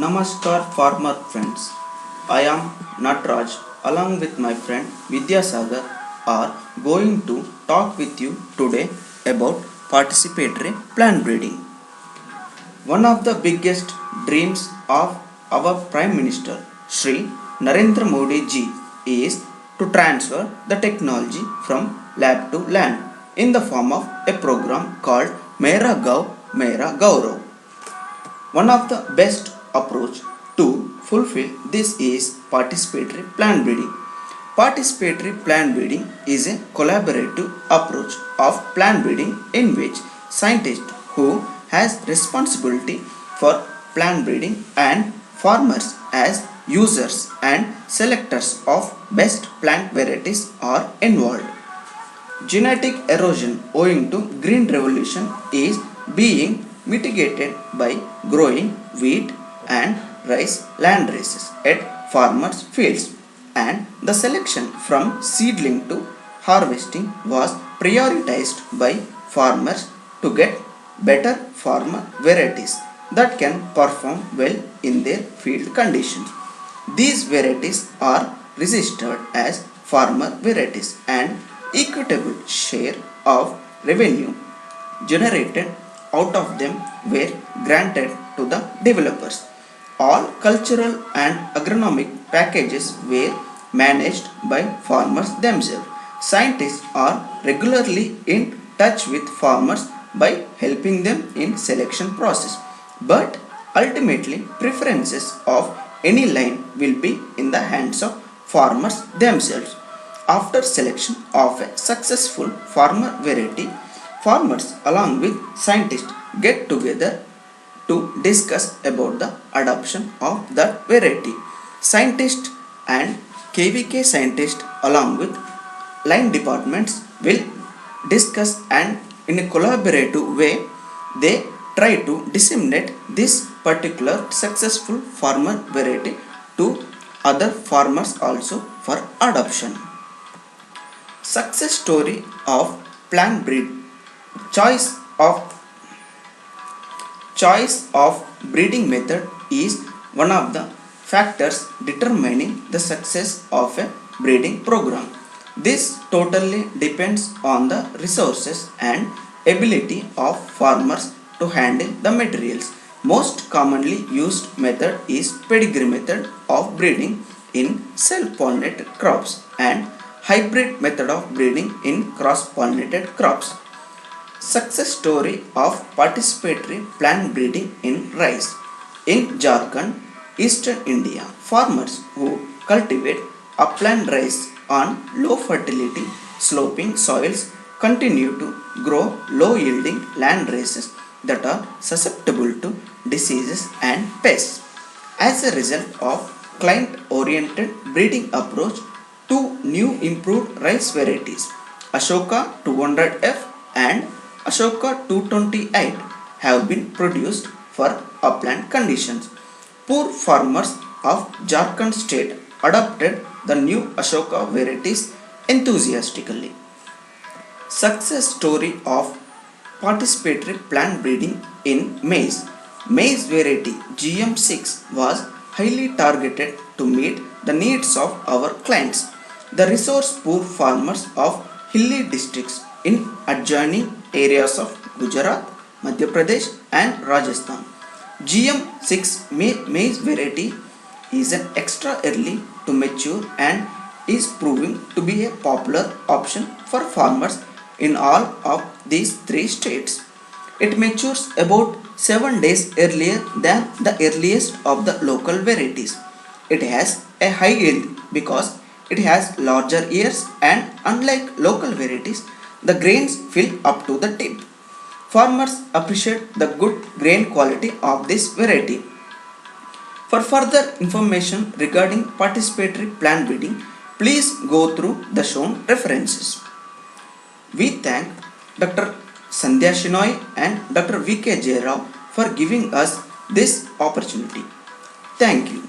Namaskar farmer friends. I am Natraj along with my friend Vidyasagar are going to talk with you today about participatory plant breeding. One of the biggest dreams of our Prime Minister Shri Narendra Modi ji is to transfer the technology from lab to land in the form of a program called Mera Gau Mera Gaurav. One of the best approach to fulfill this is participatory plant breeding. Participatory plant breeding is a collaborative approach of plant breeding in which scientists who has responsibility for plant breeding and farmers as users and selectors of best plant varieties are involved. Genetic erosion owing to green revolution is being mitigated by growing wheat and rice land races at farmers' fields, and the selection from seedling to harvesting was prioritized by farmers to get better farmer varieties that can perform well in their field conditions. These varieties are registered as farmer varieties, and equitable share of revenue generated out of them were granted to the developers. All cultural and agronomic packages were managed by farmers themselves. Scientists are regularly in touch with farmers by helping them in selection process. But ultimately preferences of any line will be in the hands of farmers themselves. After selection of a successful farmer variety, farmers along with scientists get together to discuss about the adoption of that variety. Scientists and KVK scientists along with line departments will discuss, and in a collaborative way they try to disseminate this particular successful farmer variety to other farmers also for adoption. Success story of plant breed. Choice of breeding method is one of the factors determining the success of a breeding program. This totally depends on the resources and ability of farmers to handle the materials. Most commonly used method is pedigree method of breeding in self-pollinated crops and hybrid method of breeding in cross-pollinated crops. Success story of participatory plant breeding in rice. In Jharkhand, eastern India, farmers who cultivate upland rice on low fertility sloping soils continue to grow low yielding land races that are susceptible to diseases and pests. As a result of client oriented breeding approach, two new improved rice varieties, Ashoka 200F and Ashoka 228, have been produced for upland conditions. Poor farmers of Jharkhand state adopted the new Ashoka varieties enthusiastically. Success story of participatory plant breeding in maize. Maize variety GM6 was highly targeted to meet the needs of our clients, the resource poor farmers of hilly districts in adjoining areas of Gujarat, Madhya Pradesh and Rajasthan. GM6 maize variety is an extra early to mature and is proving to be a popular option for farmers in all of these three states. It matures about 7 days earlier than the earliest of the local varieties. It has a high yield because it has larger ears, and unlike local varieties, the grains fill up to the tip. Farmers appreciate the good grain quality of this variety. For further information regarding participatory plant breeding, please go through the shown references. We thank Dr. Sandhya Shinoy and Dr. V.K. Jairao for giving us this opportunity. Thank you.